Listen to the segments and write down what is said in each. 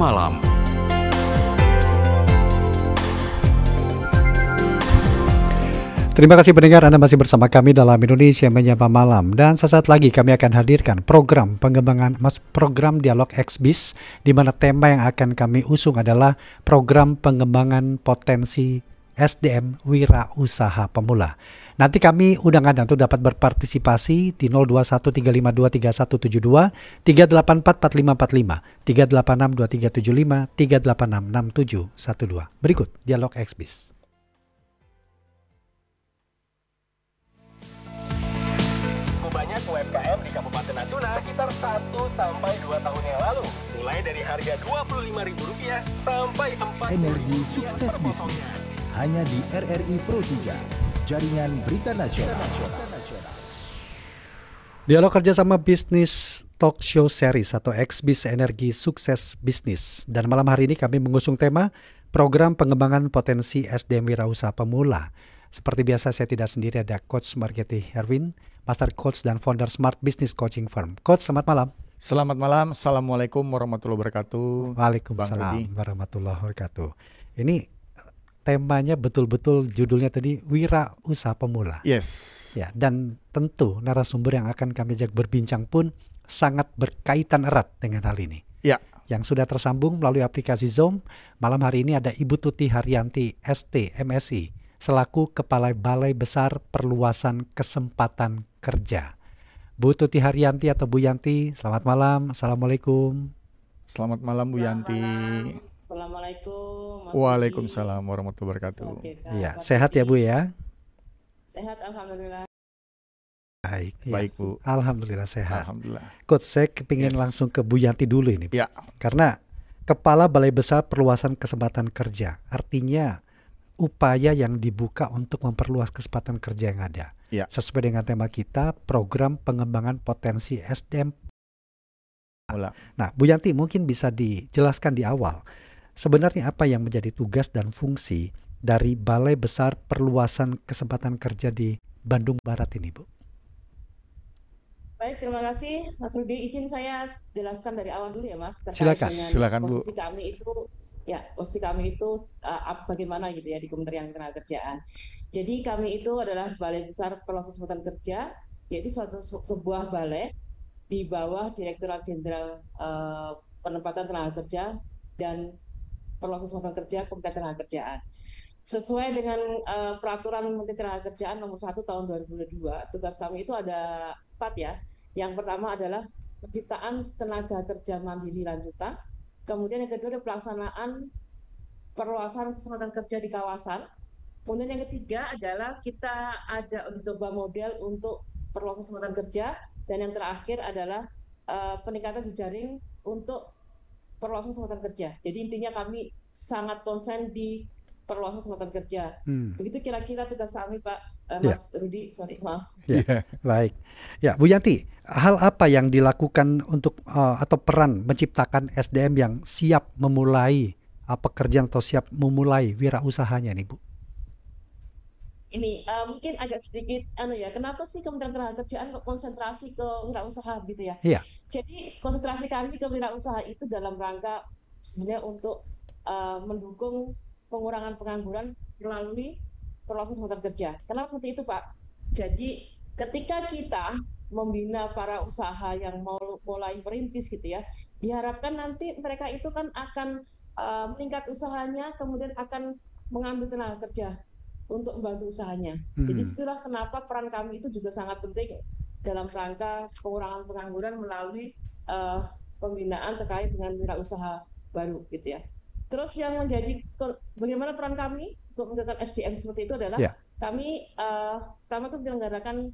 Malam. Terima kasih pendengar, Anda masih bersama kami dalam Indonesia Menyapa Malam. Dan sesaat lagi kami akan hadirkan program program Dialog XBIS, di mana tema yang akan kami usung adalah program pengembangan potensi SDM Wirausaha Pemula. Nanti kami undang Anda untuk dapat berpartisipasi di 0213523172, 3844545, 3862375, 3866712. Berikut Dialog XBIS. Banyak UMKM di Kabupaten Natuna sekitar 1-2 tahun yang lalu, mulai dari harga Rp25.000 sampai 4. Energi Sukses Bisnis hanya di RRI Pro 3, Jaringan Berita Nasional. Dialog kerjasama bisnis talk show series atau XBIS Energi Sukses Bisnis. Dan malam hari ini kami mengusung tema program pengembangan potensi SDM Wirausaha Pemula. Seperti biasa saya tidak sendiri, ada Coach Margeti Herwin, Master Coach dan founder Smart Business Coaching Firm. Coach, selamat malam. Selamat malam, Assalamualaikum warahmatullahi wabarakatuh. Waalaikumsalam warahmatullahi wabarakatuh. Ini temanya betul-betul judulnya tadi Wirausaha Pemula. Yes. Ya, dan tentu narasumber yang akan kami ajak berbincang pun sangat berkaitan erat dengan hal ini. Ya. Yang sudah tersambung melalui aplikasi Zoom, malam hari ini ada Ibu Tuti Haryanti, ST, MSI, selaku Kepala Balai Besar Perluasan Kesempatan Kerja. Bu Tuti Haryanti atau Bu Yanti, selamat malam. Assalamualaikum. Selamat malam Bu Yanti. Assalamualaikum. Waalaikumsalam warahmatullahi wabarakatuh. Iya, sehat ya Bu ya? Sehat, alhamdulillah. Baik, Baik ya. Bu. Alhamdulillah sehat. Alhamdulillah. Coach, saya kepingin langsung ke Bu Yanti dulu ini. Ya. Karena Kepala Balai Besar Perluasan Kesempatan Kerja, artinya upaya yang dibuka untuk memperluas kesempatan kerja yang ada. Ya. Sesuai dengan tema kita, program pengembangan potensi SDM. Nah, Bu Yanti mungkin bisa dijelaskan di awal, sebenarnya apa yang menjadi tugas dan fungsi dari Balai Besar Perluasan Kesempatan Kerja di Bandung Barat ini, Bu? Baik, terima kasih Mas Rudi. Izin saya jelaskan dari awal dulu ya Mas. Silakan Bu. Posisi kami itu bagaimana gitu ya di Kementerian Ketenagakerjaan. Jadi kami itu adalah Balai Besar Perluasan Kesempatan Kerja, yaitu sebuah balai di bawah Direktorat Jenderal Penempatan Tenaga Kerja dan Perluasan Kesempatan Kerja Kementerian Ketenagakerjaan. Sesuai dengan Peraturan Menteri Ketenagakerjaan Nomor 1 Tahun 2022, tugas kami itu ada 4 ya. Yang pertama adalah penciptaan tenaga kerja mandiri lanjutan. Kemudian yang kedua adalah pelaksanaan perluasan kesempatan kerja di kawasan. Kemudian yang ketiga adalah kita ada uji coba model untuk perluasan kesempatan kerja. Dan yang terakhir adalah peningkatan jejaring untuk perluasan kesempatan kerja. Jadi intinya kami sangat konsen di perluasan kesempatan kerja. Begitu kira-kira tugas kami Pak Mas Rudi, maaf. Ya, baik. Ya, Bu Yanti, hal apa yang dilakukan untuk atau peran menciptakan SDM yang siap memulai pekerjaan atau siap memulai wirausahanya nih Bu? Ini mungkin agak sedikit kenapa sih Kementerian Ketenagakerjaan kok konsentrasi ke wirausaha gitu ya? Iya. Jadi konsentrasi kami ke wirausaha itu dalam rangka sebenarnya untuk mendukung pengurangan pengangguran melalui perluasan kesempatan kerja. Kenapa seperti itu Pak? Jadi ketika kita membina para usaha yang mau mulai merintis gitu ya, diharapkan nanti mereka itu kan akan meningkat usahanya, kemudian akan mengambil tenaga kerja untuk membantu usahanya. Jadi itulah kenapa peran kami itu juga sangat penting dalam rangka pengurangan pengangguran melalui pembinaan terkait dengan wirausaha baru gitu ya. Terus yang menjadi bagaimana peran kami untuk meningkatkan SDM seperti itu adalah kami pertama itu menyelenggarakan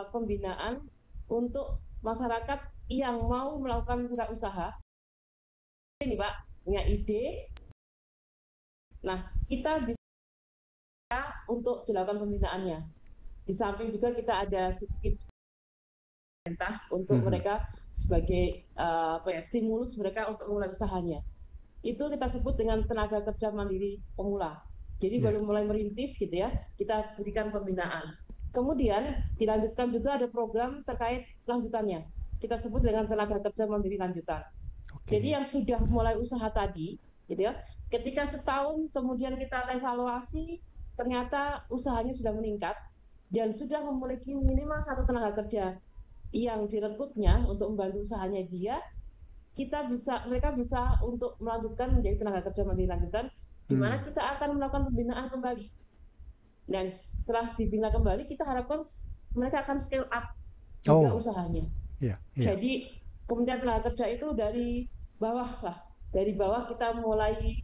pembinaan untuk masyarakat yang mau melakukan wirausaha. Ini Pak, punya ide. Nah, kita bisa untuk dilakukan pembinaannya. Di samping juga kita ada sedikit pemerintah untuk mereka sebagai stimulus mereka untuk mulai usahanya. Itu kita sebut dengan tenaga kerja mandiri pemula. Jadi baru mulai merintis gitu ya, kita berikan pembinaan. Kemudian dilanjutkan juga ada program terkait lanjutannya. Kita sebut dengan tenaga kerja mandiri lanjutan. Jadi yang sudah mulai usaha tadi, gitu ya, ketika setahun kemudian kita evaluasi, ternyata usahanya sudah meningkat dan sudah memiliki minimal 1 tenaga kerja yang direkrutnya untuk membantu usahanya dia, mereka bisa untuk melanjutkan menjadi tenaga kerja mandiri lanjutan, di mana kita akan melakukan pembinaan kembali. Dan setelah dibina kembali, kita harapkan mereka akan scale up juga usahanya. Jadi Kementerian Tenaga Kerja itu dari bawah kita mulai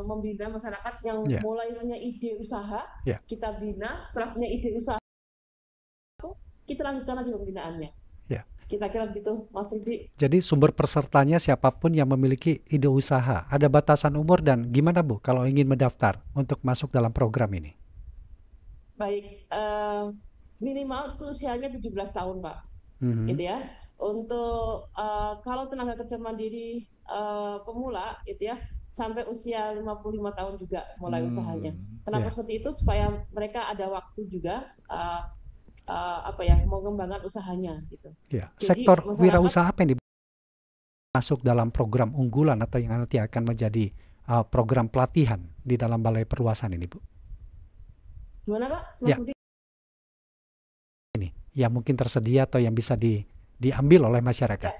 membina masyarakat yang mulai punya ide usaha, kita bina. Setelah punya ide usaha itu kita lanjutkan lagi pembinaannya. Kira-kira begitu, Mas Rudi. Jadi sumber pesertanya siapapun yang memiliki ide usaha. Ada batasan umur dan gimana Bu kalau ingin mendaftar untuk masuk dalam program ini? Baik, minimal itu usianya 17 tahun, Pak. Gitu ya. Untuk kalau tenaga kerja mandiri pemula gitu ya, sampai usia 55 tahun juga mulai usahanya. Kenapa seperti itu? Supaya mereka ada waktu juga mengembangkan usahanya gitu. Jadi, sektor wirausaha apa yang masuk dalam program unggulan atau yang nanti akan menjadi program pelatihan di dalam balai perluasan ini, Bu? Gimana, Pak? Ini yang mungkin tersedia atau yang bisa diambil oleh masyarakat.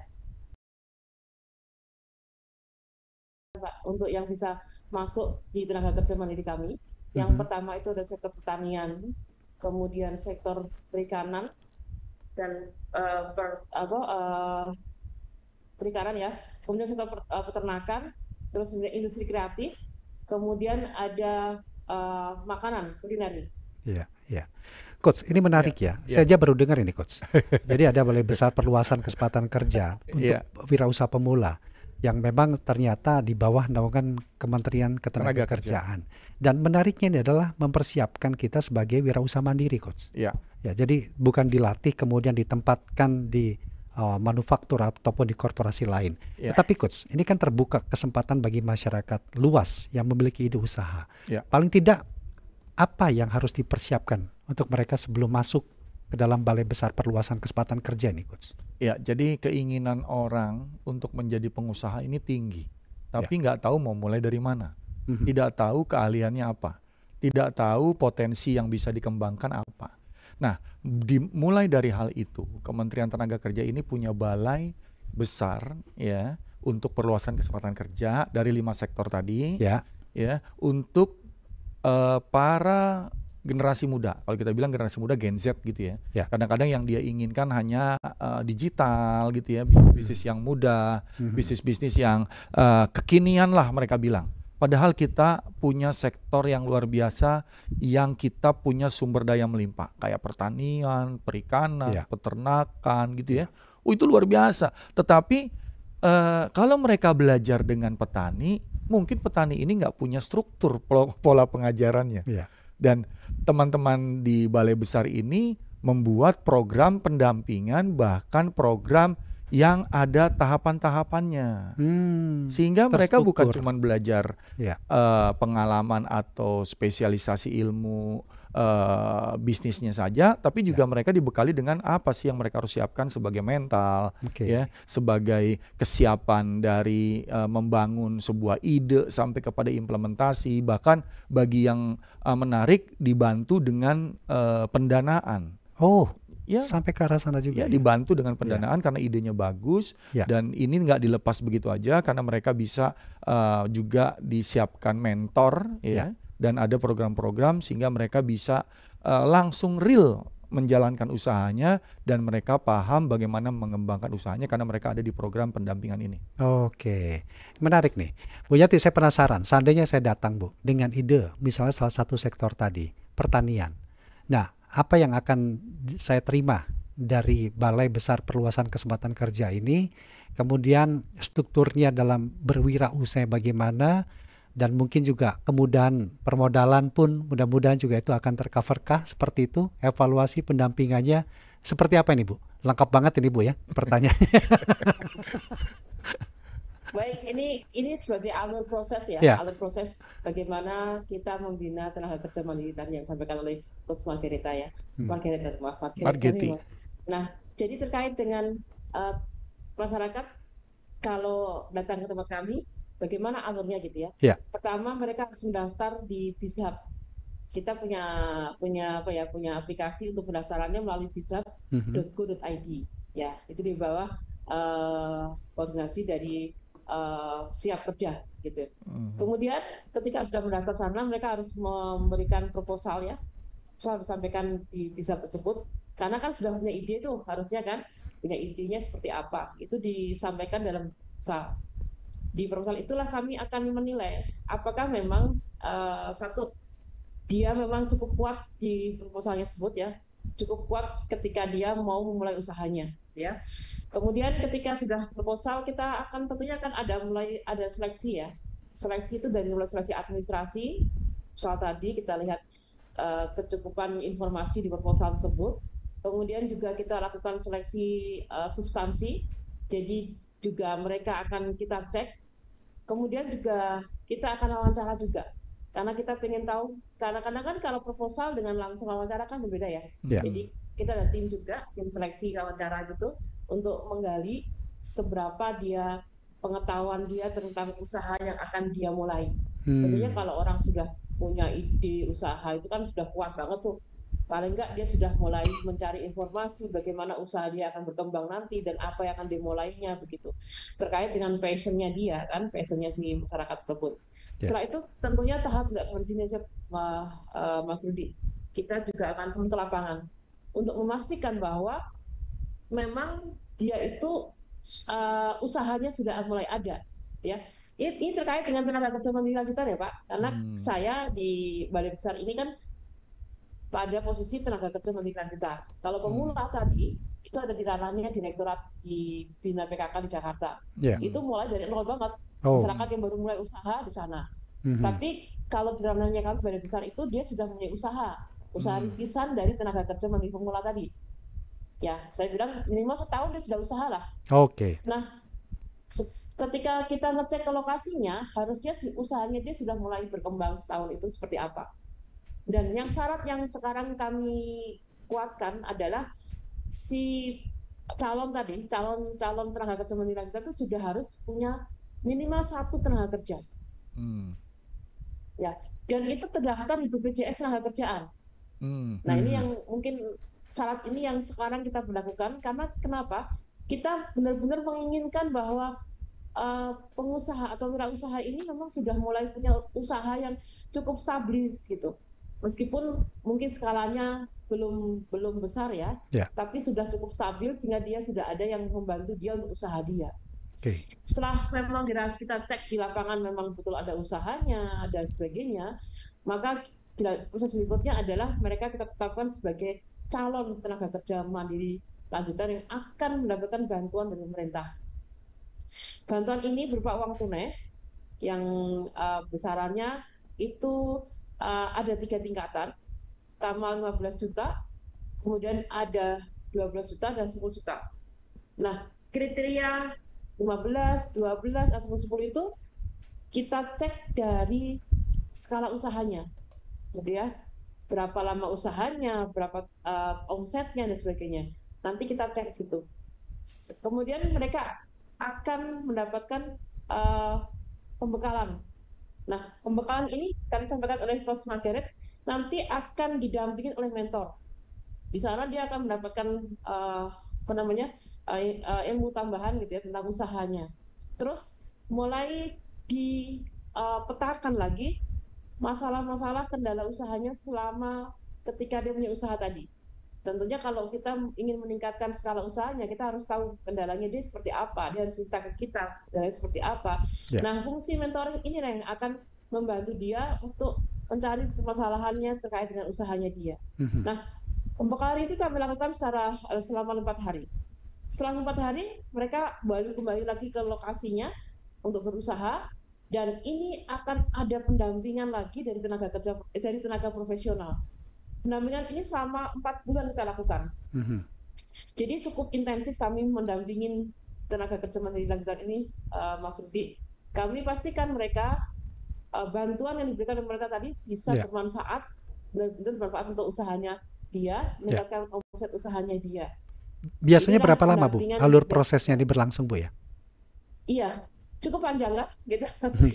Pak, untuk yang bisa masuk di tenaga kerja mandiri kami, yang pertama itu ada sektor pertanian, kemudian sektor perikanan dan perikanan ya, kemudian sektor peternakan, terus industri kreatif, kemudian ada makanan kuliner. Iya. Coach, ini menarik ya. Saya aja baru dengar ini, Coach. Jadi ada balai besar perluasan kesempatan kerja untuk wirausaha pemula yang memang ternyata di bawah naungan Kementerian Ketenagakerjaan. Dan menariknya ini adalah mempersiapkan kita sebagai wirausaha mandiri, Coach. Ya, jadi bukan dilatih kemudian ditempatkan di manufaktur ataupun di korporasi lain. Tetapi Coach, ini kan terbuka kesempatan bagi masyarakat luas yang memiliki ide usaha. Paling tidak apa yang harus dipersiapkan untuk mereka sebelum masuk ke dalam balai besar perluasan kesempatan kerja ini, Coach? Ya, jadi keinginan orang untuk menjadi pengusaha ini tinggi, tapi nggak tahu mau mulai dari mana, tidak tahu keahliannya apa, tidak tahu potensi yang bisa dikembangkan apa. Nah, dimulai dari hal itu, Kementerian Tenaga Kerja ini punya balai besar ya untuk perluasan kesempatan kerja dari 5 sektor tadi, ya untuk para generasi muda. Kalau kita bilang generasi muda Gen Z gitu ya. Kadang-kadang yang dia inginkan hanya digital gitu ya, bisnis yang muda, bisnis-bisnis yang kekinian lah mereka bilang. Padahal kita punya sektor yang luar biasa yang kita punya sumber daya melimpah kayak pertanian, perikanan, peternakan gitu ya. Itu luar biasa. Tetapi kalau mereka belajar dengan petani, mungkin petani ini nggak punya struktur pola pengajarannya. Dan teman-teman di balai besar ini membuat program pendampingan, bahkan program yang ada tahapan-tahapannya. Sehingga mereka bukan cuma belajar pengalaman atau spesialisasi ilmu bisnisnya saja, tapi juga mereka dibekali dengan apa sih yang mereka harus siapkan sebagai mental, ya, sebagai kesiapan dari membangun sebuah ide sampai kepada implementasi, bahkan bagi yang menarik dibantu dengan pendanaan. Sampai ke arah sana juga. Dibantu dengan pendanaan karena idenya bagus, dan ini nggak dilepas begitu aja karena mereka bisa juga disiapkan mentor, dan ada program-program sehingga mereka bisa langsung real menjalankan usahanya dan mereka paham bagaimana mengembangkan usahanya karena mereka ada di program pendampingan ini. Oke, menarik nih, Bu Yati. Saya penasaran, seandainya saya datang, Bu, dengan ide misalnya salah satu sektor tadi, pertanian. Nah, apa yang akan saya terima dari Balai Besar Perluasan Kesempatan Kerja ini, kemudian strukturnya dalam berwirausaha bagaimana, dan mungkin juga kemudahan permodalan pun mudah-mudahan juga itu akan tercoverkah seperti itu, evaluasi pendampingannya seperti apa ini, Bu? Lengkap banget ini, Bu, ya pertanyaannya. Baik, ini sebagai alur proses alur proses bagaimana kita membina tenaga kerja mandiri tadi yang disampaikan oleh Coach Margareta ya. Margareta. Nah, jadi terkait dengan masyarakat kalau datang ke tempat kami, bagaimana alurnya gitu ya. Ya. Pertama mereka harus mendaftar di BizHub. Kita punya aplikasi untuk pendaftarannya melalui bizhub.go.id. Ya, itu di bawah koordinasi dari Siap Kerja gitu. Kemudian ketika sudah mendaftar sana, mereka harus memberikan proposal ya. Proposal disampaikan di BizHub tersebut. Karena kan sudah punya ide tuh, harusnya kan punya idenya seperti apa. Itu disampaikan dalam proposal. Di proposal itulah kami akan menilai apakah memang satu, dia memang cukup kuat di proposalnya tersebut ya, cukup kuat ketika dia mau memulai usahanya ya. Kemudian ketika sudah proposal, kita akan tentunya akan ada seleksi ya. Seleksi itu dari mulai seleksi administrasi. Soal tadi kita lihat kecukupan informasi di proposal tersebut. Kemudian juga kita lakukan seleksi substansi. Jadi juga mereka akan kita cek. Kemudian juga kita akan wawancara juga. Karena kita pengen tahu, kadang-kadang kan kalau proposal dengan langsung wawancara kan berbeda ya. Jadi kita ada tim juga, tim seleksi wawancara gitu, untuk menggali seberapa dia pengetahuan dia tentang usaha yang akan dia mulai. Tentunya kalau orang sudah punya ide usaha itu kan sudah kuat banget tuh. Paling enggak dia sudah mulai mencari informasi bagaimana usaha dia akan berkembang nanti dan apa yang akan dimulainya begitu. Terkait dengan passionnya dia kan, passionnya si masyarakat tersebut. Setelah itu tentunya tahap nggak sampai di sini aja, Mas Rudi. Kita juga akan turun ke lapangan untuk memastikan bahwa memang dia itu usahanya sudah mulai ada, ya. Ini terkait dengan tenaga kerja mandiri lanjutan ya Pak, karena saya di Balai Besar ini kan pada posisi tenaga kerja mandiri lanjutan. Kalau pemula tadi itu ada di ranahnya direktorat di Bina PKK di Jakarta. Itu mulai dari nol banget. Masyarakat yang baru mulai usaha di sana. Tapi kalau di ranahnya kami Balai Besar itu dia sudah mempunyai usaha rintisan dari tenaga kerja mandiri pemula tadi. Ya, saya bilang minimal setahun dia sudah usaha lah. Nah, ketika kita ngecek ke lokasinya, harusnya usahanya dia sudah mulai berkembang setahun itu seperti apa. Dan yang syarat yang sekarang kami kuatkan adalah si calon tenaga kerja mandiri lanjutan itu sudah harus punya minimal 1 tenaga kerja. Ya, dan itu terdaftar di BPJS tenaga kerjaan. Nah, ini yang mungkin syarat ini yang sekarang kita berlakukan, karena kenapa? Kita benar-benar menginginkan bahwa pengusaha atau wirausaha ini memang sudah mulai punya usaha yang cukup stabil gitu. Meskipun mungkin skalanya belum besar ya, tapi sudah cukup stabil sehingga dia sudah ada yang membantu dia untuk usaha dia. Setelah memang kita cek di lapangan memang betul ada usahanya dan sebagainya, maka proses berikutnya adalah mereka kita tetapkan sebagai calon tenaga kerja mandiri lanjutan yang akan mendapatkan bantuan dari pemerintah. Bantuan ini berupa uang tunai yang besarannya itu ada 3 tingkatan. Pertama 15 juta, kemudian ada 12 juta dan 10 juta. Nah, kriteria 15, 12 atau 10 itu kita cek dari skala usahanya. Gitu ya. Berapa lama usahanya, berapa omsetnya dan sebagainya. Nanti kita cek situ. Kemudian mereka akan mendapatkan pembekalan. Nah, pembekalan ini tadi disampaikan oleh Coach Margaret, nanti akan didampingi oleh mentor. Di sana dia akan mendapatkan ilmu tambahan gitu ya tentang usahanya. Terus mulai dipetakan lagi masalah-masalah kendala usahanya selama ketika dia punya usaha tadi. Tentunya kalau kita ingin meningkatkan skala usahanya, kita harus tahu kendalanya dia seperti apa, dia harus cerita ke kita kendalanya seperti apa. Nah, fungsi mentoring ini yang akan membantu dia untuk mencari permasalahannya terkait dengan usahanya dia. Nah, pembekalan itu kami lakukan selama 4 hari. Setelah 4 hari, mereka kembali lagi ke lokasinya untuk berusaha, dan ini akan ada pendampingan lagi dari tenaga profesional. Pendampingan ini selama 4 bulan kita lakukan. Jadi cukup intensif kami mendampingin tenaga kerja mandiri lanjutan ini, Mas Rudi. Kami pastikan mereka bantuan yang diberikan oleh mereka tadi bisa bermanfaat, benar-benar bermanfaat untuk usahanya dia, meningkatkan omset usahanya dia. Biasanya berapa lama Bu alur prosesnya ini berlangsung Bu ya? Iya, cukup panjang kan, gitu.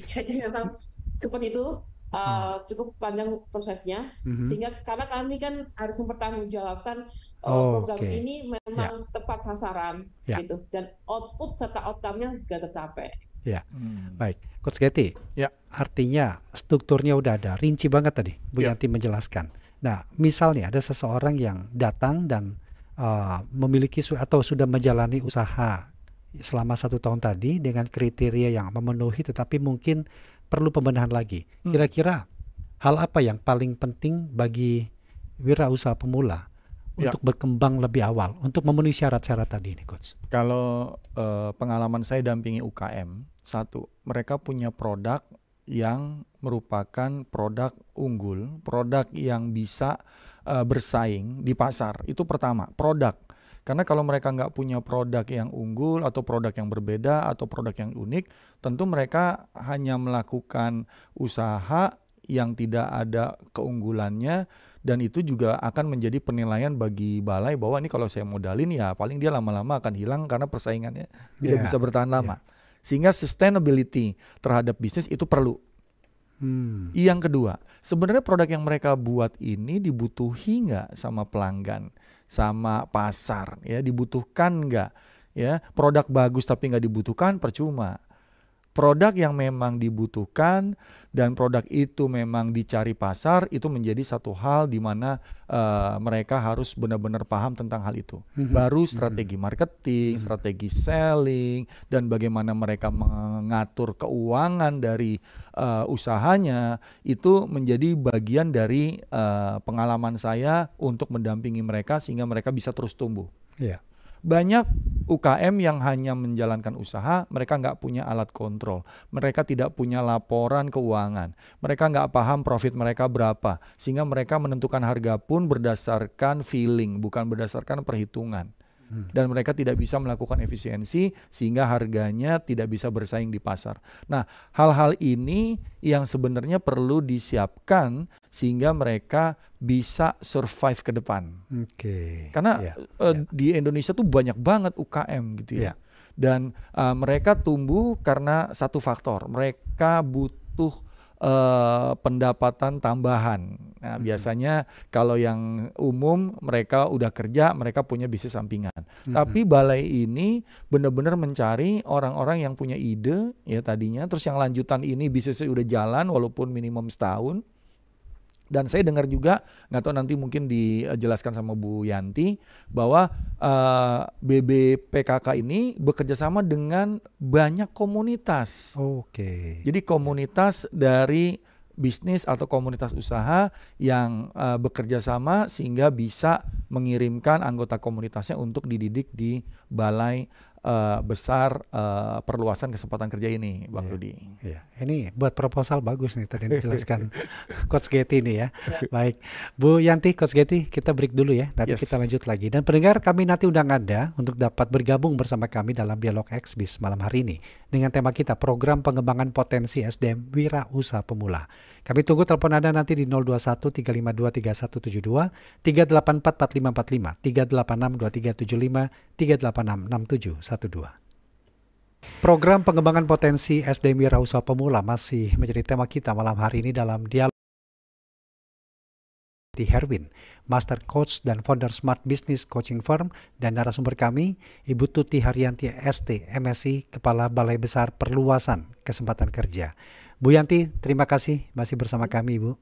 Jadi memang seperti itu, Oh, cukup panjang prosesnya, mhm. sehingga karena kami kan harus mempertanggungjawabkan program Oke, ini ya, memang tepat sasaran, ya, gitu, dan output serta outcome-nya juga tercapai. ya. Hmm. Baik, Coach Getty, Ya, artinya strukturnya udah ada, rinci banget tadi Bu ya. Yanti menjelaskan. Nah, misalnya ada seseorang yang datang dan memiliki atau sudah menjalani usaha selama 1 tahun tadi dengan kriteria yang memenuhi, tetapi mungkin perlu pembenahan lagi. Hmm. Kira-kira hal apa yang paling penting bagi wirausaha pemula Ya, untuk berkembang lebih awal, untuk memenuhi syarat-syarat tadi ini, Coach? kalau pengalaman saya dampingi UKM, satu, mereka punya produk yang merupakan produk unggul, produk yang bisa bersaing di pasar. Itu pertama, produk. Karena kalau mereka nggak punya produk yang unggul atau produk yang berbeda atau produk yang unik, tentu mereka hanya melakukan usaha yang tidak ada keunggulannya, dan itu juga akan menjadi penilaian bagi balai bahwa ini kalau saya modalin ya paling dia lama-lama akan hilang karena persaingannya tidak bisa Ya, bertahan ya. lama. Sehingga sustainability terhadap bisnis itu perlu. Hmm, Yang kedua, sebenarnya produk yang mereka buat ini dibutuhi nggak sama pelanggan, sama pasar, ya dibutuhkan nggak? Ya, produk bagus tapi nggak dibutuhkan, percuma. Produk yang memang dibutuhkan dan produk itu memang dicari pasar, itu menjadi satu hal di mana mereka harus benar-benar paham tentang hal itu. mhm, Baru mhm, strategi marketing, mhm. strategi selling, dan bagaimana mereka mengatur keuangan dari usahanya, itu menjadi bagian dari pengalaman saya untuk mendampingi mereka sehingga mereka bisa terus tumbuh. Ya, Banyak UKM yang hanya menjalankan usaha, mereka nggak punya alat kontrol, mereka tidak punya laporan keuangan, mereka nggak paham profit mereka berapa, sehingga mereka menentukan harga pun berdasarkan feeling, bukan berdasarkan perhitungan. hmm, Dan mereka tidak bisa melakukan efisiensi sehingga harganya tidak bisa bersaing di pasar. Nah, hal-hal ini yang sebenarnya perlu disiapkan sehingga mereka bisa survive ke depan. oke, Karena ya, ya, di Indonesia tuh banyak banget UKM gitu ya. ya, Dan mereka tumbuh karena satu faktor, mereka butuh pendapatan tambahan. Nah, mhm, biasanya kalau yang umum mereka udah kerja, mereka punya bisnis sampingan. mhm, Tapi balai ini benar-benar mencari orang-orang yang punya ide ya tadinya, terus yang lanjutan ini bisnisnya udah jalan walaupun minimum setahun. Dan saya dengar juga, nggak tahu nanti mungkin dijelaskan sama Bu Yanti, bahwa BBPKK ini bekerja sama dengan banyak komunitas. oke, Jadi komunitas dari bisnis atau komunitas usaha yang bekerja sama sehingga bisa mengirimkan anggota komunitasnya untuk dididik di balai besar perluasan kesempatan kerja ini, Bang ya, Rudi. ya. Ini buat proposal bagus nih tadi yang dijelaskan Coach Getty ini ya. Baik, Bu Yanti, Coach Getty, kita break dulu ya. Nanti kita Yes. lanjut lagi. Dan pendengar, kami nanti undang Anda untuk dapat bergabung bersama kami dalam Dialog XBIS malam hari ini dengan tema kita Program Pengembangan Potensi SDM Wira Usaha Pemula. Kami tunggu telepon Anda nanti di 021 352 3172, 384 4545, 386 2375, 386 6712. Program pengembangan potensi SDM Wirausaha Pemula masih menjadi tema kita malam hari ini dalam dialog di Herwin, Master Coach dan founder Smart Business Coaching Firm, dan narasumber kami Ibu Tuti Haryanti ST, MSI, Kepala Balai Besar Perluasan Kesempatan Kerja. Bu Yanti, terima kasih masih bersama kami, Ibu.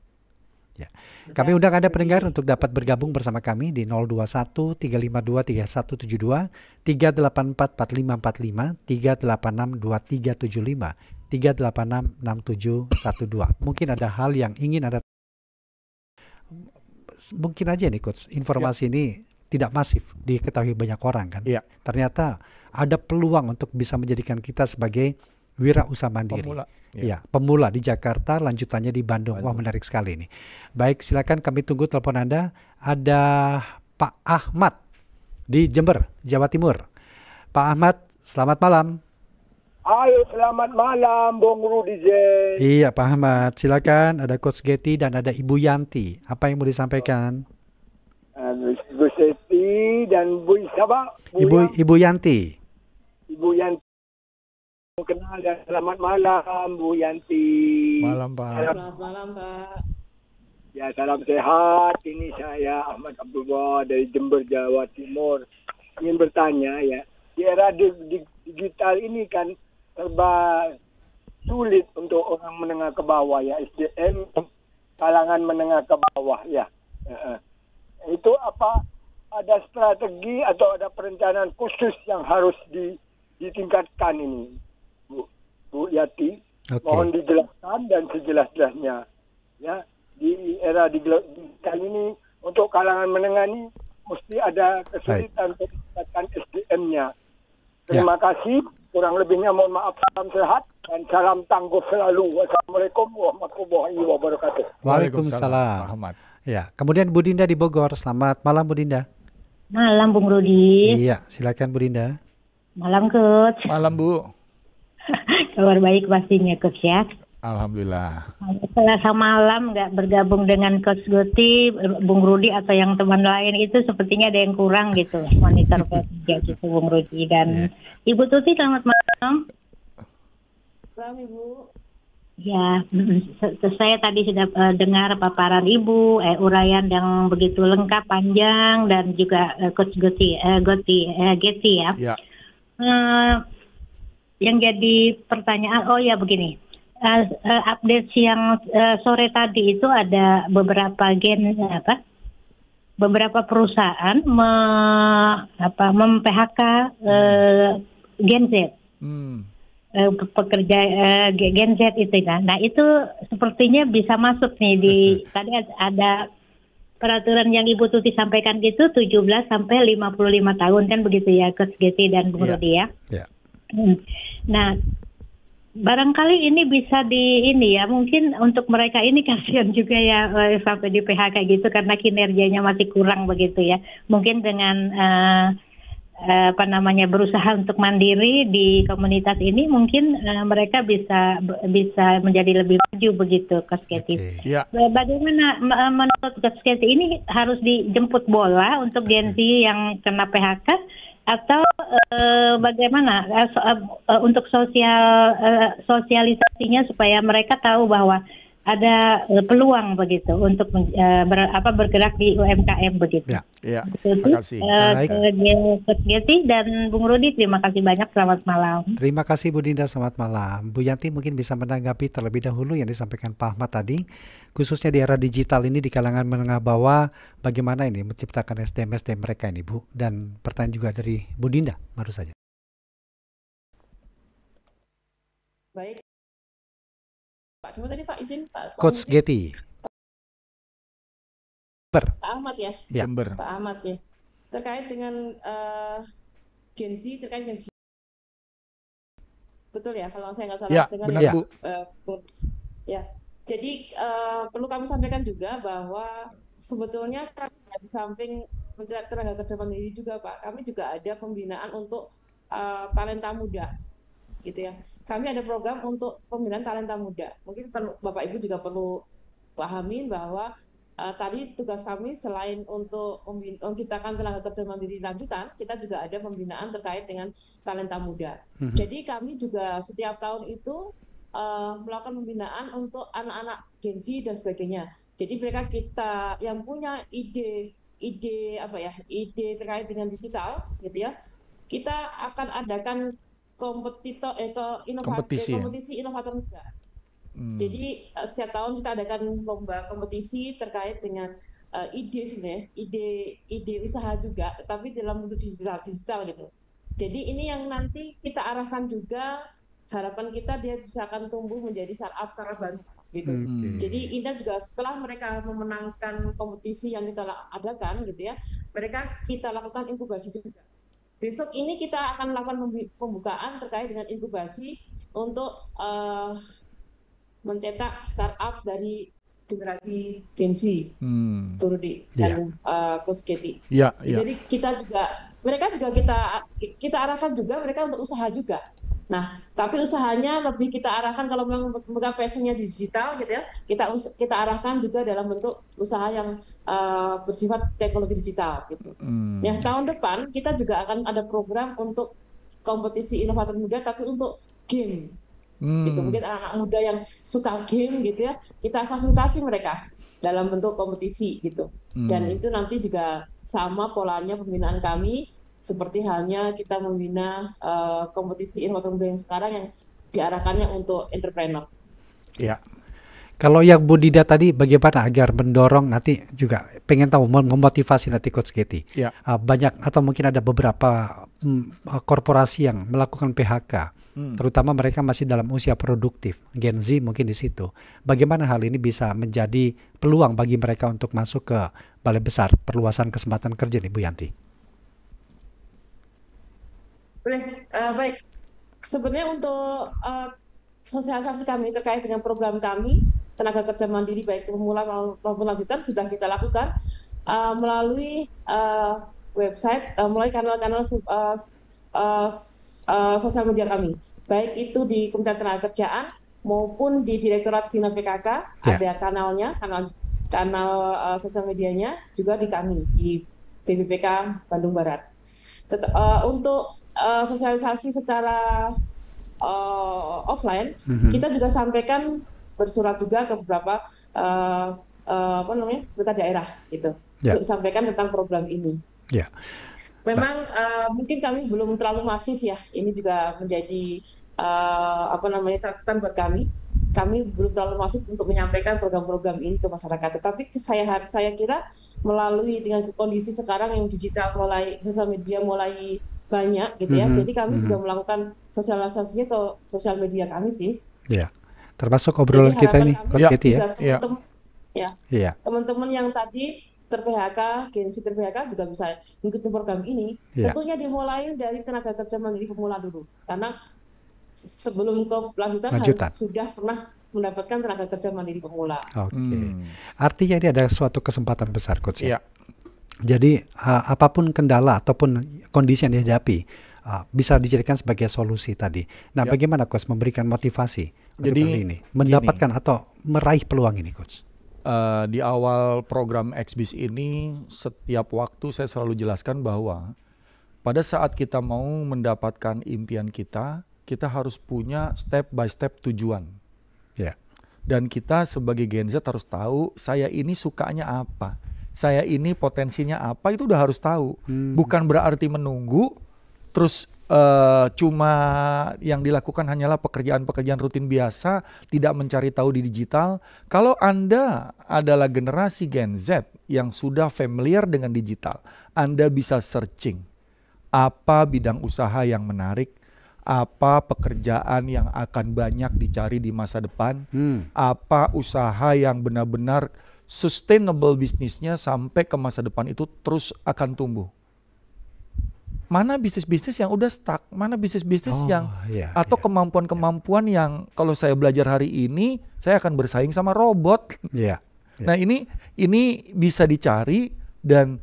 Ya. Kami undang Anda pendengar untuk dapat bergabung bersama kami di 021 352 3172, 384 4545, 386 2375, 386 6712. Mungkin ada hal yang ingin Anda, mungkin aja nih Coach, Ya, informasi ini tidak masif diketahui banyak orang kan. ya, Ternyata ada peluang untuk bisa menjadikan kita sebagai wirausaha mandiri. pemula. Ya, pemula di Jakarta, lanjutannya di Bandung. Wah, menarik sekali ini. Baik, silakan kami tunggu telepon Anda. Ada Pak Ahmad di Jember, Jawa Timur. Pak Ahmad, selamat malam. Halo, selamat malam, Bung Rudi J. Iya, Pak Ahmad. Silakan, ada Coach Getty dan ada Ibu Yanti. Apa yang mau disampaikan? Bu Seti dan Bu Isaba. Ibu Yanti. Ibu Yanti. Kenal dan selamat malam Bu Yanti. Malam Pak. Selamat malam, Pak. Ya, salam sehat. Ini saya Ahmad Abdullah dari Jember, Jawa Timur. Ingin bertanya ya, di era digital ini kan serba sulit untuk orang menengah ke bawah ya, SDM kalangan menengah ke bawah ya. Itu apa ada strategi atau ada perencanaan khusus yang harus ditingkatkan ini, Bu Yati? Oke. Mohon dijelaskan dan sejelas-jelasnya ya. Di era digital ini untuk kalangan menengah ini mesti ada kesulitan untuk meningkatkan SDM-nya. Terima kasih. Kurang lebihnya mohon maaf. Salam sehat dan salam tangguh selalu. Wassalamualaikum warahmatullahi wabarakatuh. Waalaikumsalam. Ahmad. Ya, kemudian Bu Dinda di Bogor. Selamat malam Bu Dinda. Malam Bung Rudi. Iya, silakan Bu Dinda. Malam Coach. Malam Bu. Kabar baik pastinya Coach ya. Alhamdulillah. Selasa malam nggak bergabung dengan Coach Goti, Bung Rudi atau yang teman lain itu sepertinya ada yang kurang gitu. Monitor P3 gitu Bung Rudi dan Ibu Tuti selamat malam. Selamat Ibu. Ya, saya tadi sudah dengar paparan Ibu, uraian yang begitu lengkap, panjang dan juga Coach Goti ya. Ya. Yang jadi pertanyaan, oh ya begini, update siang sore tadi itu ada beberapa beberapa perusahaan mem-PHK Gen Z. Pekerja Gen Z itu kan. Nah itu sepertinya bisa masuk nih di tadi ada peraturan yang Ibu Tuti sampaikan gitu 17 sampai 55 tahun kan begitu ya Coach Geti dan Bung Rudi ya. Nah barangkali ini bisa ini ya mungkin untuk mereka ini kasihan juga ya sampai di PHK gitu karena kinerjanya masih kurang begitu ya. Mungkin dengan berusaha untuk mandiri di komunitas ini mungkin mereka bisa menjadi lebih maju begitu Coach Geti. Bagaimana menurut Coach Geti ini harus dijemput bola untuk Gen Z yang kena PHK atau bagaimana untuk sosialisasinya supaya mereka tahu bahwa ada peluang begitu untuk bergerak di UMKM begitu. Ya, terima kasih. Coach Geti dan Bung Rudi terima kasih banyak, selamat malam. Terima kasih Bu Dinda, selamat malam. Bu Yanti mungkin bisa menanggapi terlebih dahulu yang disampaikan Pak Ahmad tadi, khususnya di era digital ini di kalangan menengah bawah, bagaimana ini menciptakan SDM mereka ini Bu, dan pertanyaan juga dari Bu Dinda baru saja. Baik. Pak, semua tadi Pak izin Pak. Coach Geti. Pak Ahmad ya. Jember. Pak Ahmad ya. Terkait dengan Gen Z, betul ya kalau saya nggak salah ya, dengan benar, ya. Bu. Ya. Jadi perlu kami sampaikan juga bahwa sebetulnya di samping mencari tenaga kerja mandiri juga Pak, kami juga ada pembinaan untuk talenta muda, gitu ya. Kami ada program untuk pembinaan talenta muda. Mungkin Bapak Ibu juga perlu pahamin bahwa tadi tugas kami selain untuk menciptakan tenaga kerja mandiri lanjutan, kita juga ada pembinaan terkait dengan talenta muda. Jadi kami juga setiap tahun itu melakukan pembinaan untuk anak-anak Gen Z dan sebagainya. Jadi mereka kita yang punya ide terkait dengan digital, gitu ya. Kita akan adakan kompetisi inovator muda. Jadi setiap tahun kita adakan lomba kompetisi terkait dengan ide usaha juga, tetapi dalam bentuk digital gitu. Jadi ini yang nanti kita arahkan juga, harapan kita dia bisa akan tumbuh menjadi startup baru gitu. Jadi ini juga setelah mereka memenangkan kompetisi yang kita adakan gitu ya, mereka kita lakukan inkubasi juga. Besok ini kita akan melakukan pembukaan terkait dengan inkubasi untuk mencetak startup dari generasi Gen Z, Rudi dan Coach Geti. Jadi mereka juga kita arahkan juga mereka untuk usaha juga. Nah, tapi usahanya lebih kita arahkan kalau memang passionnya digital gitu ya, kita arahkan juga dalam bentuk usaha yang bersifat teknologi digital gitu. Ya, tahun depan kita juga akan ada program untuk kompetisi inovator muda, tapi untuk game. Gitu. Mungkin anak-anak muda yang suka game gitu ya, kita fasilitasi mereka dalam bentuk kompetisi gitu. Dan itu nanti juga sama polanya pembinaan kami, seperti halnya kita membina kompetisi inovator muda yang sekarang yang diarahkannya untuk entrepreneur. Ya. Kalau yang Bu Dida tadi bagaimana agar mendorong nanti juga pengen tahu memotivasi nanti Coach Getty. Ya. Banyak atau mungkin ada beberapa korporasi yang melakukan PHK, terutama mereka masih dalam usia produktif, Gen Z mungkin di situ. Bagaimana hal ini bisa menjadi peluang bagi mereka untuk masuk ke balai besar perluasan kesempatan kerja nih Bu Yanti? Baik. Sebenarnya untuk sosialisasi kami terkait dengan program kami tenaga kerja mandiri baik pemula maupun lanjutan sudah kita lakukan melalui website, melalui kanal-kanal sosial media kami, baik itu di Kementerian Tenagakerjaan maupun di Direktorat Bina PKK, ada kanalnya, kanal sosial medianya juga di kami di BPPK Bandung Barat. Untuk sosialisasi secara offline, kita juga sampaikan bersurat juga ke beberapa pemerintah daerah gitu, untuk disampaikan tentang program ini. Memang mungkin kami belum terlalu masif ya, ini juga menjadi catatan buat kami. Kami belum terlalu masif untuk menyampaikan program-program ini ke masyarakat. Tetapi saya kira melalui dengan kondisi sekarang yang digital, mulai sosial media mulai banyak gitu ya. Jadi kami juga melakukan sosialisasinya ke sosial media kami sih. Iya. Termasuk obrolan kita ini, Coach Getty ya. Teman-teman yang tadi ter-PHK, Gen Z ter-PHK juga bisa mengikuti program ini. Tentunya dimulai dari tenaga kerja mandiri pemula dulu. Karena sebelum ke lanjutan harus sudah pernah mendapatkan tenaga kerja mandiri pemula. Artinya ini ada suatu kesempatan besar, Coach. Jadi apapun kendala ataupun kondisi yang dihadapi bisa dijadikan sebagai solusi tadi. Nah, bagaimana Coach memberikan motivasi untuk ini, mendapatkan atau meraih peluang ini, Coach? Di awal program XBIS ini, setiap waktu saya selalu jelaskan bahwa pada saat kita mau mendapatkan impian kita harus punya step by step tujuan. Dan kita sebagai Gen Z harus tahu saya ini sukanya apa, saya ini potensinya apa, itu udah harus tahu. Bukan berarti menunggu terus cuma yang dilakukan hanyalah pekerjaan-pekerjaan rutin biasa, tidak mencari tahu di digital. Kalau Anda adalah generasi Gen Z yang sudah familiar dengan digital, Anda bisa searching apa bidang usaha yang menarik, apa pekerjaan yang akan banyak dicari di masa depan, apa usaha yang benar-benar sustainable bisnisnya sampai ke masa depan itu terus akan tumbuh. Mana bisnis-bisnis yang udah stuck, mana bisnis-bisnis atau kemampuan-kemampuan yang kalau saya belajar hari ini saya akan bersaing sama robot. Nah ini bisa dicari dan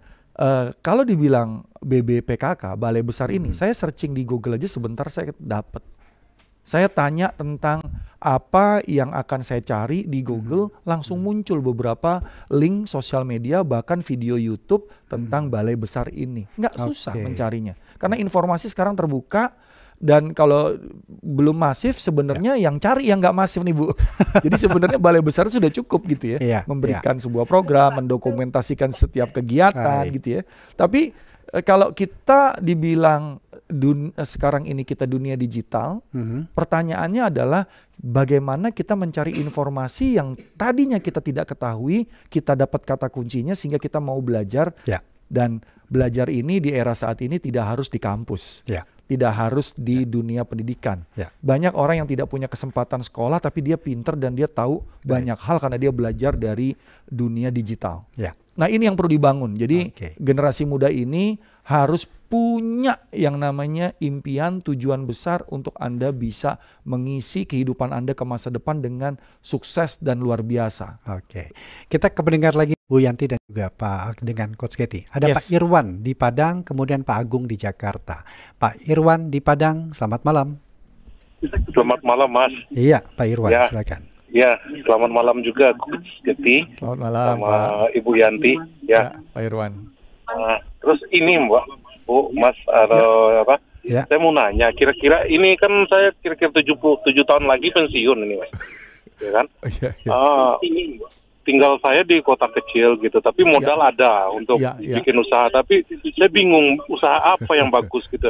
kalau dibilang BBPKK, Balai Besar ini, saya searching di Google aja sebentar saya dapat. Saya tanya tentang apa yang akan saya cari di Google, langsung muncul beberapa link sosial media, bahkan video YouTube tentang Balai Besar ini. Nggak susah mencarinya, karena informasi sekarang terbuka. Dan kalau belum masif sebenarnya yang cari yang nggak masif nih Bu. Jadi sebenarnya Balai Besar sudah cukup gitu ya, memberikan sebuah program, mendokumentasikan setiap kegiatan gitu ya. Tapi kalau kita dibilang sekarang ini kita dunia digital, pertanyaannya adalah bagaimana kita mencari informasi yang tadinya kita tidak ketahui, kita dapat kata kuncinya sehingga kita mau belajar. Dan belajar ini di era saat ini tidak harus di kampus, tidak harus di dunia pendidikan. Banyak orang yang tidak punya kesempatan sekolah tapi dia pinter dan dia tahu banyak hal karena dia belajar dari dunia digital. Nah ini yang perlu dibangun. Jadi generasi muda ini harus punya yang namanya impian, tujuan besar untuk Anda bisa mengisi kehidupan Anda ke masa depan dengan sukses dan luar biasa. Kita ke pendengar lagi Bu Yanti dan juga Pak dengan Coach Getty. Ada Pak Irwan di Padang, kemudian Pak Agung di Jakarta. Pak Irwan di Padang, selamat malam. Selamat malam Mas. Iya Pak Irwan, silakan. Ya, selamat malam juga Coach Getty. Selamat malam sama Pak. Ibu Yanti. Ya, Pak Irwan. Terus ini Bu, Mas, Ya. Saya mau nanya, kira-kira ini kan saya kira-kira 77 tahun lagi pensiun ini, Mas. Ya kan? Tinggal saya di kota kecil gitu, tapi modal ada untuk bikin usaha. Tapi saya bingung usaha apa yang bagus gitu.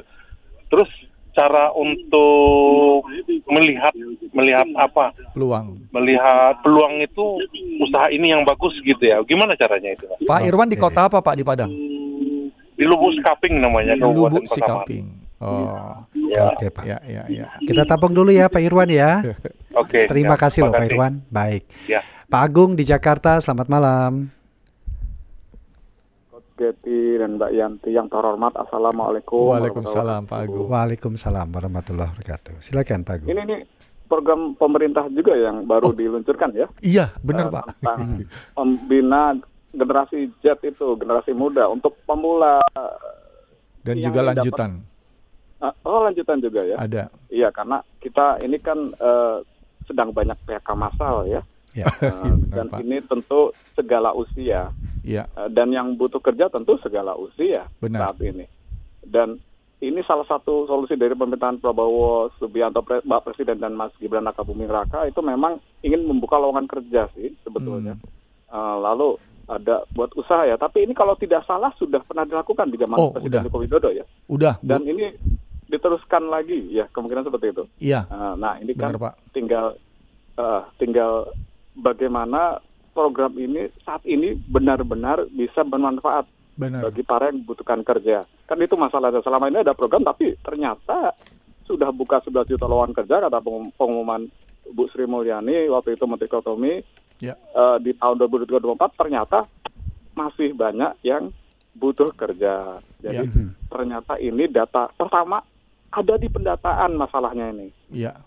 Terus cara untuk melihat apa? Melihat peluang itu usaha ini yang bagus gitu ya. Gimana caranya itu, Mas? Pak Irwan di kota apa, Pak, di Padang? Di Lubuk Sikaping namanya. Lubuk Sikaping. Oke, Pak. Ya. Kita tampung dulu ya, Pak Irwan ya. Oke. Terima kasih loh, Pak Irwan. Baik. Ya. Pak Agung di Jakarta, selamat malam. Getty dan Mbak Yanti yang terhormat, assalamualaikum. Waalaikumsalam, Pak Agung. Waalaikumsalam warahmatullahi wabarakatuh. Silakan, Pak Agung. Ini program pemerintah juga yang baru diluncurkan ya? Iya, benar, Pak. Tentang membina generasi Z itu, generasi muda untuk pemula. Dan juga lanjutan. Lanjutan juga ya? Ada. Iya, karena kita ini kan sedang banyak PHK massal ya. Ya. Dan Pak, ini tentu segala usia. Ya. Dan yang butuh kerja tentu segala usia saat ini. Dan ini salah satu solusi dari pemerintahan Prabowo Subianto, Mbak Presiden dan Mas Gibran Rakabuming Raka itu memang ingin membuka lowongan kerja sih sebetulnya. Lalu ada buat usaha ya. Tapi ini kalau tidak salah sudah pernah dilakukan di zaman Presiden Joko Widodo ya. Udah. Dan ini diteruskan lagi ya, kemungkinan seperti itu. Iya. Nah ini benar, kan Pak. tinggal bagaimana program ini saat ini benar-benar bisa bermanfaat bagi para yang membutuhkan kerja. Kan itu masalahnya. Selama ini ada program tapi ternyata sudah buka 11 juta lowongan kerja kata pengumuman Bu Sri Mulyani waktu itu Menteri Ekonomi. Di tahun 2024 ternyata masih banyak yang butuh kerja. Jadi ternyata ini data pertama ada di pendataan masalahnya ini.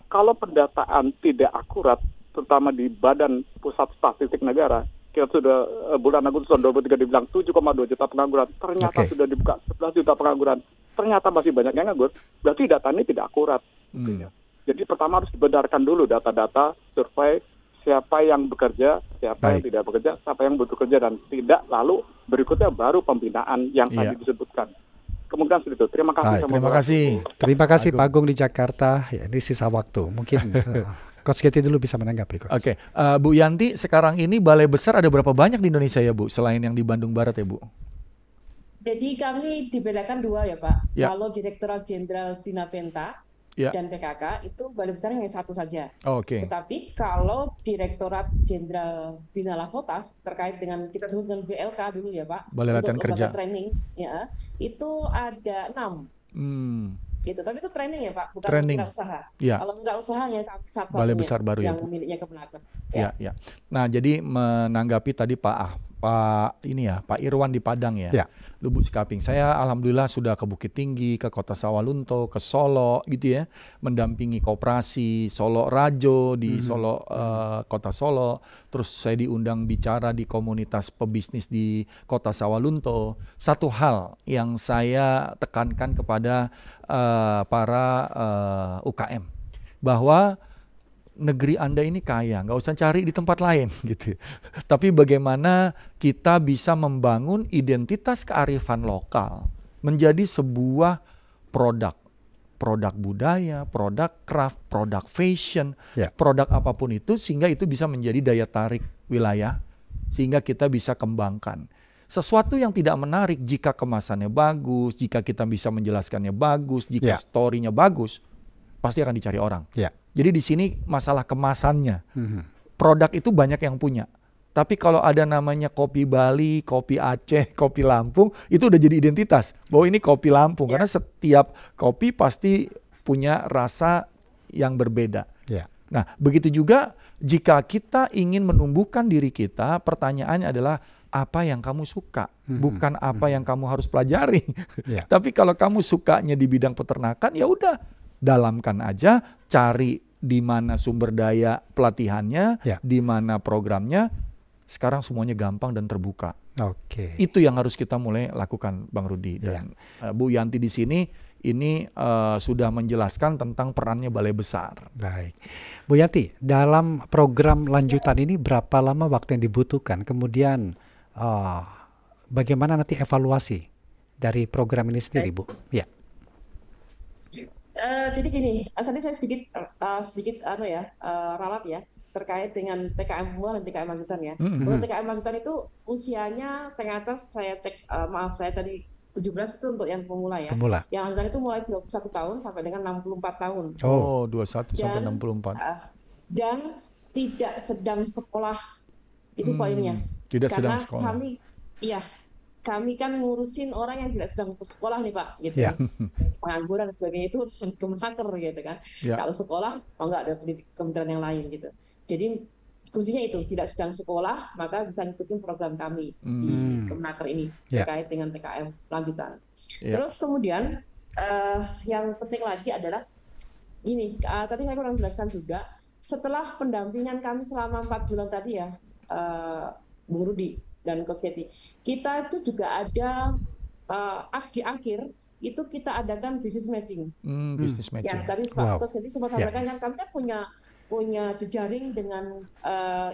Kalau pendataan tidak akurat, terutama di Badan Pusat Statistik Negara, kita sudah bulan Agustus tahun 2003 dibilang 7,2 juta pengangguran, ternyata sudah dibuka 11 juta pengangguran, ternyata masih banyak yang nganggur, berarti data ini tidak akurat. Jadi pertama harus dibedarkan dulu data-data survei siapa yang bekerja, siapa yang tidak bekerja, siapa yang butuh kerja dan tidak, lalu berikutnya baru pembinaan yang tadi disebutkan. Kemungkinan seperti itu. Terima kasih. Terima kasih Pak Agung di Jakarta. Ya, ini sisa waktu. Mungkin Coach Getty dulu bisa menanggapi. Oke. Bu Yanti, sekarang ini balai besar ada berapa banyak di Indonesia ya, Bu? Selain yang di Bandung Barat ya, Bu? Jadi kami dibedakan dua ya, Pak. Kalau Direktorat Jenderal Bina Penta dan PKK itu balai besar hanya satu saja. Tetapi kalau Direktorat Jenderal Bina Lavotas terkait dengan kita sebut dengan BLK dulu ya, Pak. Balai Latihan Kerja. Training ya, itu ada 6. Gitu. Tapi itu training ya Pak, bukan mitra usaha. Kalau mitra usahanya satu-satunya balai besar baru yang ya, miliknya Kemenaker. Ya. Nah, jadi menanggapi tadi Pak Irwan di Padang ya. Lubuk Sikaping. Saya alhamdulillah sudah ke Bukit Tinggi, ke Kota Sawalunto, ke Solo gitu ya, mendampingi koperasi Solo Rajo di Solo, Kota Solo. Terus saya diundang bicara di komunitas pebisnis di Kota Sawalunto. Satu hal yang saya tekankan kepada para UKM bahwa negeri Anda ini kaya, nggak usah cari di tempat lain gitu. Tapi bagaimana kita bisa membangun identitas kearifan lokal menjadi sebuah produk budaya, produk craft, produk fashion, produk apapun itu, sehingga itu bisa menjadi daya tarik wilayah, sehingga kita bisa kembangkan. Sesuatu yang tidak menarik jika kemasannya bagus, jika kita bisa menjelaskannya bagus, jika story-nya bagus, pasti akan dicari orang. Jadi di sini masalah kemasannya. Produk itu banyak yang punya. Tapi kalau ada namanya kopi Bali, kopi Aceh, kopi Lampung, itu udah jadi identitas. Bahwa ini kopi Lampung. Karena setiap kopi pasti punya rasa yang berbeda. Nah, begitu juga jika kita ingin menumbuhkan diri kita, pertanyaannya adalah apa yang kamu suka, bukan apa yang kamu harus pelajari. Tapi kalau kamu sukanya di bidang peternakan, ya udah dalamkan aja, cari di mana sumber daya pelatihannya, di mana programnya. Sekarang semuanya gampang dan terbuka. Itu yang harus kita mulai lakukan, Bang Rudi. Dan Bu Yanti di sini ini sudah menjelaskan tentang perannya balai besar. Baik, Bu Yanti, dalam program lanjutan ini berapa lama waktu yang dibutuhkan? Kemudian bagaimana nanti evaluasi dari program ini sendiri, Bu? Jadi gini, tadi saya sedikit ralat ya terkait dengan TKM pemula dan TKM lanjutan ya. Untuk TKM lanjutan itu usianya ternyata saya cek, saya tadi 17 itu untuk yang pemula ya. Yang lanjutan itu mulai 21 tahun sampai dengan 64 tahun. Oh, 21 sampai 64. Dan tidak sedang sekolah, itu poinnya. Tidak sedang sekolah. Kami kan ngurusin orang yang tidak sedang sekolah nih Pak, gitu. Pengangguran dan sebagainya itu urusan Kemenaker gitu kan. Kalau sekolah, enggak ada kementerian yang lain gitu. Jadi kuncinya itu, tidak sedang sekolah, maka bisa ngikutin program kami di Kemenaker ini terkait dengan TKM lanjutan. Terus kemudian yang penting lagi adalah ini, tadi saya kurang jelaskan juga, setelah pendampingan kami selama 4 bulan tadi ya, Bung Rudi dan Coach Katie, kita itu juga ada di akhir itu kita adakan business matching. Business matching. Ya, tadi Coach Katie sempat sampaikan kan kami kan punya jejaring dengan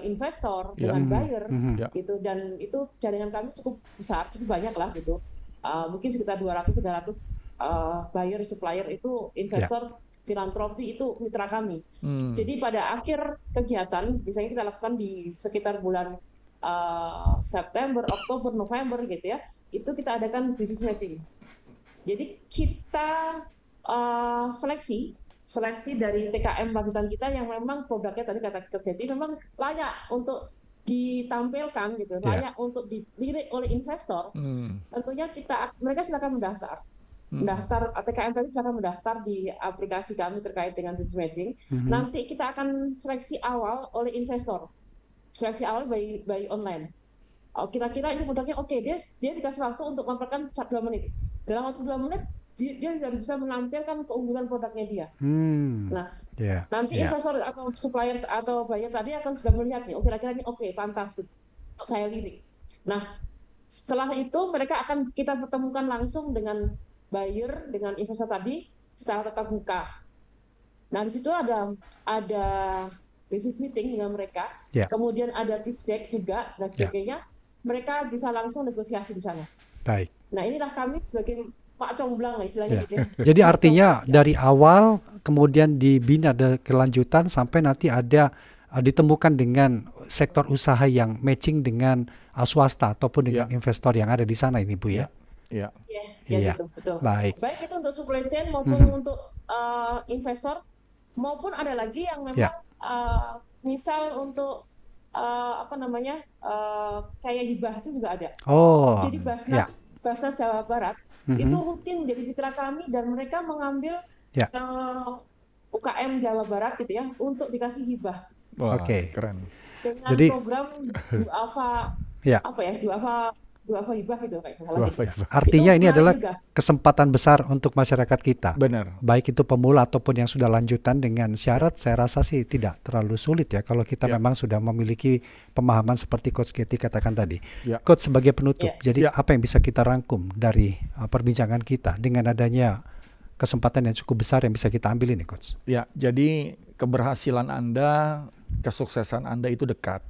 investor, dengan buyer, gitu, dan itu jaringan kami cukup besar, cukup banyak lah gitu. Mungkin sekitar 200-300 buyer, supplier itu investor. Filantropi itu mitra kami. Jadi pada akhir kegiatan, misalnya kita lakukan di sekitar bulan September, Oktober, November gitu ya, itu kita adakan business matching. Jadi kita seleksi dari TKM lanjutan kita yang memang produknya tadi kata Coach Katie memang layak untuk ditampilkan gitu, layak untuk dilirik oleh investor. Tentunya mereka silakan mendaftar. TKM tadi silakan mendaftar di aplikasi kami terkait dengan business matching. Nanti kita akan seleksi awal oleh investor, seleksi awal by online. Kira-kira ini produknya oke, dia dikasih waktu untuk melakukan 2 menit. Dalam waktu 2 menit dia bisa menampilkan keunggulan produknya dia. Nanti investor atau supplier atau buyer tadi akan sudah melihat nih, kira-kira ini oke, pantas untuk saya lirik. Nah, setelah itu mereka akan kita pertemukan langsung dengan buyer, dengan investor tadi secara tatap muka. Nah, di situ ada business meeting dengan mereka, kemudian ada pitch deck juga dan sebagainya. Mereka bisa langsung negosiasi di sana. Baik. Nah, inilah kami sebagai Pak Comblang lah istilahnya gitu. Jadi artinya dari awal kemudian dibina ada kelanjutan sampai nanti ada ditemukan dengan sektor usaha yang matching dengan swasta ataupun dengan investor yang ada di sana ini Bu ya. Iya, betul. Baik itu untuk supply chain maupun untuk investor, maupun ada lagi yang memang misal untuk kayak hibah itu juga ada. Jadi Basnas Jawa Barat itu rutin menjadi mitra kami dan mereka mengambil UKM Jawa Barat gitu ya untuk dikasih hibah. Keren. Dengan program Duafa hibah gitu kayak artinya ini adalah kesempatan besar untuk masyarakat kita. Benar. Baik itu pemula ataupun yang sudah lanjutan dengan syarat saya rasa sih tidak terlalu sulit ya kalau kita memang sudah memiliki pemahaman seperti Coach Katie katakan tadi. Coach sebagai penutup, jadi apa yang bisa kita rangkum dari perbincangan kita dengan adanya kesempatan yang cukup besar yang bisa kita ambil ini Coach? Ya, jadi keberhasilan Anda, kesuksesan Anda itu dekat.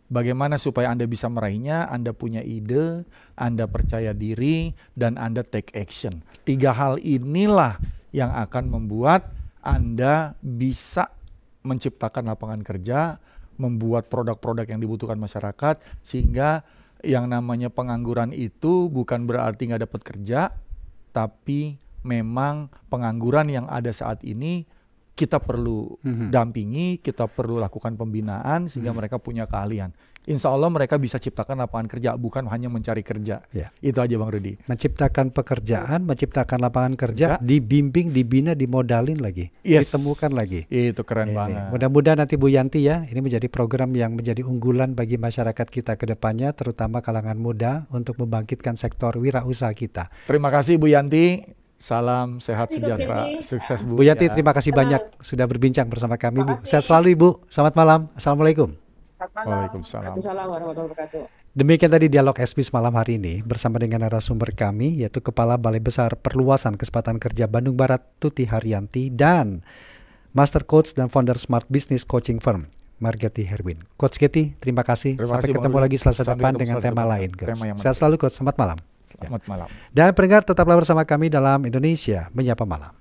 Bagaimana supaya Anda bisa meraihnya? Anda punya ide, Anda percaya diri, dan Anda take action. 3 hal inilah yang akan membuat Anda bisa menciptakan lapangan kerja, membuat produk-produk yang dibutuhkan masyarakat, sehingga yang namanya pengangguran itu bukan berarti nggak dapat kerja, tapi memang pengangguran yang ada saat ini kita perlu dampingi, kita perlu lakukan pembinaan sehingga mereka punya keahlian. Insya Allah mereka bisa ciptakan lapangan kerja, bukan hanya mencari kerja. Itu aja Bang Rudi. Menciptakan pekerjaan, menciptakan lapangan kerja, dibimbing, dibina, dimodalin lagi, ditemukan lagi. Itu keren banget. Mudah-mudahan nanti Bu Yanti ya, ini menjadi program yang menjadi unggulan bagi masyarakat kita ke depannya, terutama kalangan muda untuk membangkitkan sektor wirausaha kita. Terima kasih Bu Yanti. Salam sehat sejahtera, sukses Bu. Bu Yanti, terima kasih banyak sudah berbincang bersama kami Bu. Sehat selalu Ibu. Selamat malam. Assalamualaikum. Waalaikumsalam. Warahmatullahi wabarakatuh. Demikian tadi dialog SBS malam hari ini bersama dengan narasumber kami yaitu Kepala Balai Besar Perluasan Kesempatan Kerja Bandung Barat Tuti Haryanti dan Master Coach dan Founder Smart Business Coaching Firm Margeti Herwin. Coach Katie, terima kasih. Sampai ketemu lagi Selasa depan dengan tema lain. Sehat selalu Coach. Selamat malam. Selamat malam. Dan pendengar tetaplah bersama kami dalam Indonesia Menyapa Malam.